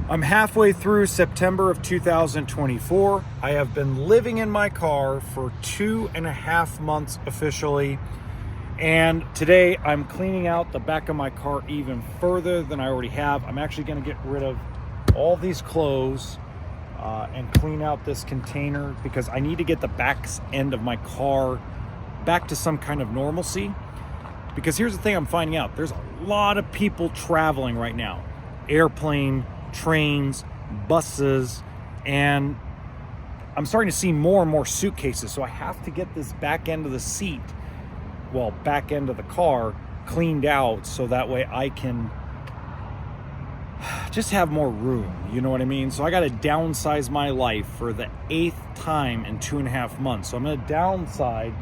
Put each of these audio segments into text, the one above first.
I'm halfway through September of 2024. I have been living in my car for 2.5 months officially. And today I'm cleaning out the back of my car even further than I already have. I'm actually going to get rid of all these clothes and clean out this container because I need to get the back end of my car back to some kind of normalcy. Because here's the thing I'm finding out. There's a lot of people traveling right now. Airplane, trains, buses, and I'm starting to see more and more suitcases. So I have to get this back end of the seat, back end of the car cleaned out so that way I can just have more room. You know what I mean? So I got to downsize my life for the 8th time in 2.5 months. So I'm going to downsize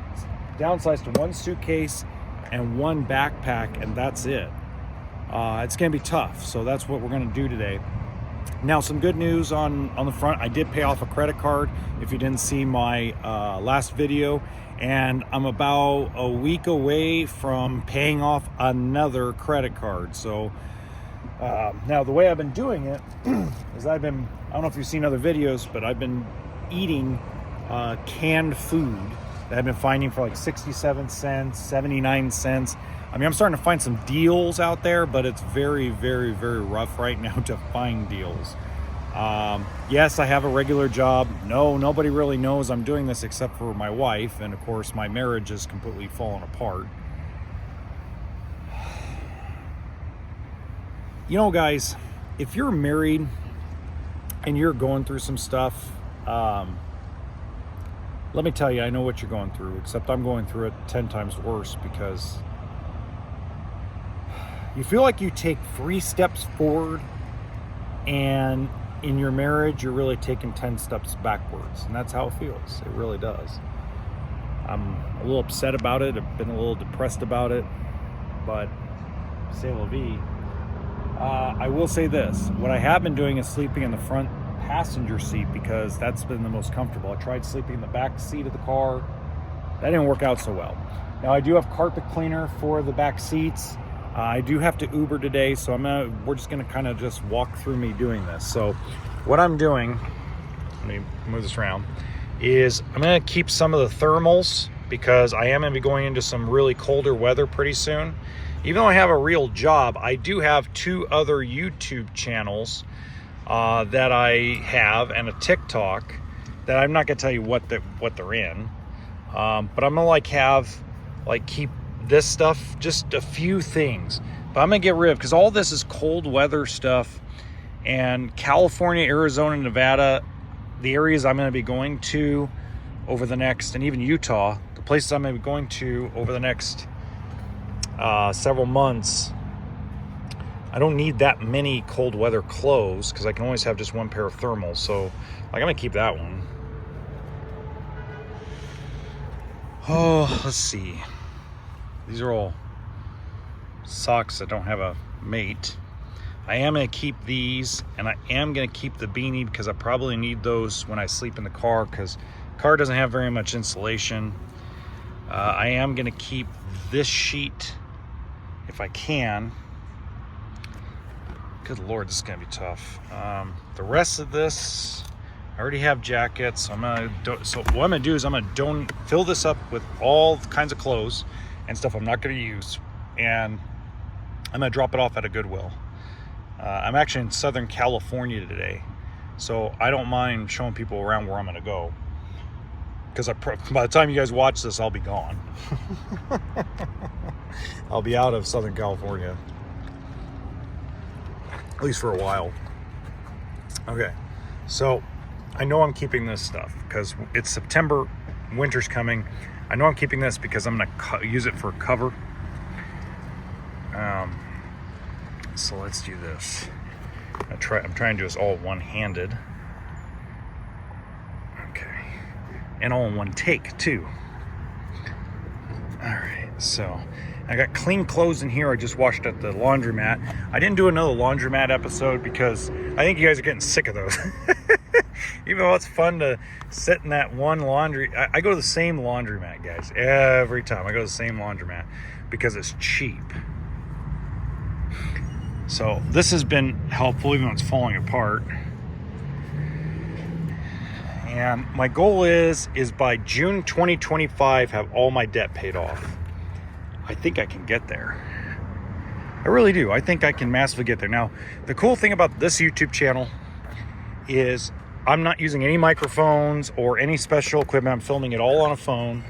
to one suitcase and one backpack, and that's it. It's going to be tough. So that's what we're going to do today. Now, some good news on the front. I did pay off a credit card, if you didn't see my last video, and I'm about a week away from paying off another credit card. So now the way I've been doing it is I don't know if you've seen other videos, but I've been eating canned food that I've been finding for like 67 cents, 79 cents. I mean, I'm starting to find some deals out there, but it's very, very, very rough right now to find deals. Yes, I have a regular job. No, nobody really knows I'm doing this except for my wife. And of course, my marriage is completely fallen apart. You know, guys, if you're married and you're going through some stuff, let me tell you, I know what you're going through, except I'm going through it 10 times worse because you feel like you take 3 steps forward, and in your marriage, you're really taking 10 steps backwards. And that's how it feels. It really does. I'm a little upset about it. I've been a little depressed about it, but c'est la vie. I will say this. What I have been doing is sleeping in the front passenger seat because that's been the most comfortable. I tried sleeping in the back seat of the car. That didn't work out so well. Now, I do have carpet cleaner for the back seats. I do have to Uber today, so we're just gonna kind of just walk through me doing this. So what I'm doing, let me move this around, is I'm gonna keep some of the thermals because I am gonna be going into some really colder weather pretty soon. Even though I have a real job, I do have 2 other YouTube channels that I have and a TikTok that I'm not gonna tell you what they're in, but I'm gonna keep this stuff, just a few things, but I'm gonna get rid of, because all this is cold weather stuff, and California, Arizona, Nevada, the areas I'm gonna be going to over the next, and even Utah, the places I'm gonna be going to over the next several months, I don't need that many cold weather clothes because I can always have just one pair of thermals. So I'm gonna keep that one. Oh, let's see. These are all socks that don't have a mate. I am going to keep these, and I am going to keep the beanie because I probably need those when I sleep in the car because the car doesn't have very much insulation. I am going to keep this sheet if I can. Good Lord, this is going to be tough. The rest of this, I already have jackets. So what I'm going to do is I'm going to fill this up with all kinds of clothes and stuff I'm not going to use, and I'm going to drop it off at a Goodwill. I'm actually in Southern California today, so I don't mind showing people around where I'm going to go, because by the time you guys watch this, I'll be gone. I'll be out of Southern California, at least for a while. Okay, so I know I'm keeping this stuff because it's September, winter's coming. I know I'm keeping this because I'm gonna use it for cover. So let's do this. I'm trying to do this all one-handed. Okay, and all in one take too. All right, so I got clean clothes in here. I just washed at the laundromat. I didn't do another laundromat episode because I think you guys are getting sick of those. Even though it's fun to sit in that one laundry, I go to the same laundromat, guys. Every time I go to the same laundromat because it's cheap. So this has been helpful, even though it's falling apart. And my goal is by June 2025, have all my debt paid off. I think I can get there. I really do. I think I can massively get there. Now, the cool thing about this YouTube channel is I'm not using any microphones or any special equipment. I'm filming it all on a phone.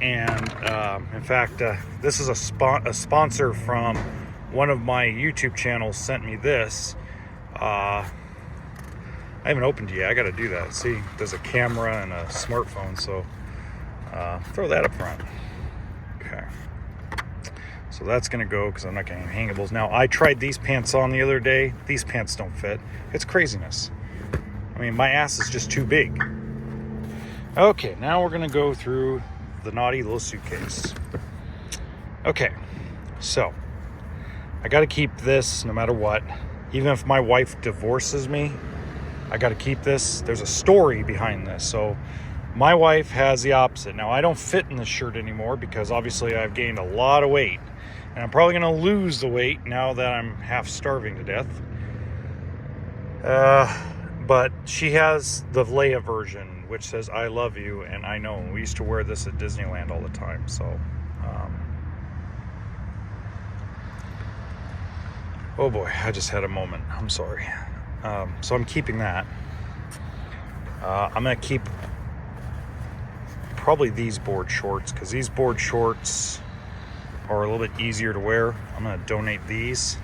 And in fact, this is a sponsor from one of my YouTube channels sent me this. I haven't opened it yet. I got to do that. See, there's a camera and a smartphone, so throw that up front. Okay. So that's going to go because I'm not getting hangables. Now, I tried these pants on the other day. These pants don't fit. It's craziness. I mean, my ass is just too big. Okay, now we're going to go through the naughty little suitcase. Okay, so I got to keep this no matter what. Even if my wife divorces me, I got to keep this. There's a story behind this. So my wife has the opposite. Now, I don't fit in this shirt anymore because obviously I've gained a lot of weight. And I'm probably going to lose the weight now that I'm half starving to death. But she has the Leia version, which says, I love you, and I know. We used to wear this at Disneyland all the time. So, oh boy, I just had a moment. I'm sorry. So I'm keeping that. I'm going to keep probably these board shorts, because these board shorts are a little bit easier to wear. I'm going to donate these.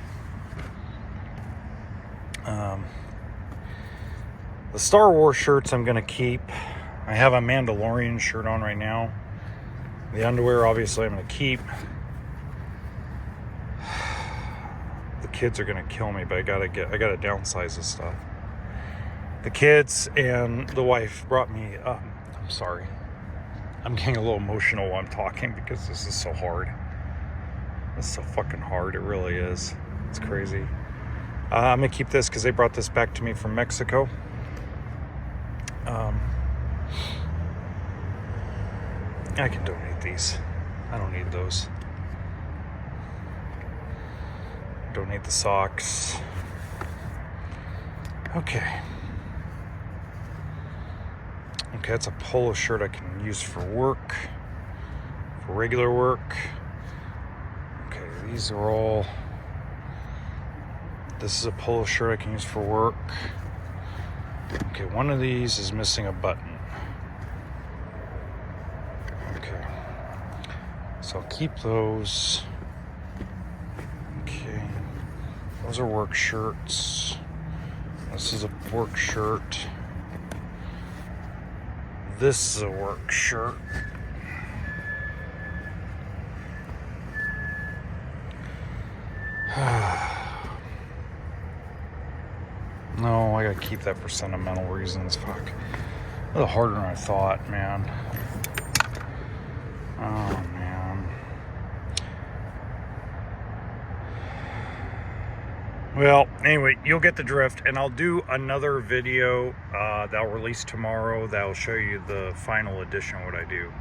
The Star Wars shirts I'm going to keep. I have a Mandalorian shirt on right now. The underwear, obviously, I'm going to keep. The kids are going to kill me, but I got to downsize this stuff. The kids and the wife brought me, I'm sorry. I'm getting a little emotional while I'm talking because this is so hard. This is so fucking hard. It really is. It's crazy. I'm going to keep this because they brought this back to me from Mexico. I can donate these. I don't need those. Donate the socks. Okay. Okay, that's a polo shirt I can use for work, for regular work. Okay, these are all... This is a polo shirt I can use for work. Okay, one of these is missing a button. Okay. So I'll keep those. Okay. Those are work shirts. This is a work shirt. This is a work shirt. No, I gotta keep that for sentimental reasons. Fuck. A little harder than I thought, man. Oh, man. Well, anyway, you'll get the drift, and I'll do another video that I'll release tomorrow that'll show you the final edition of what I do.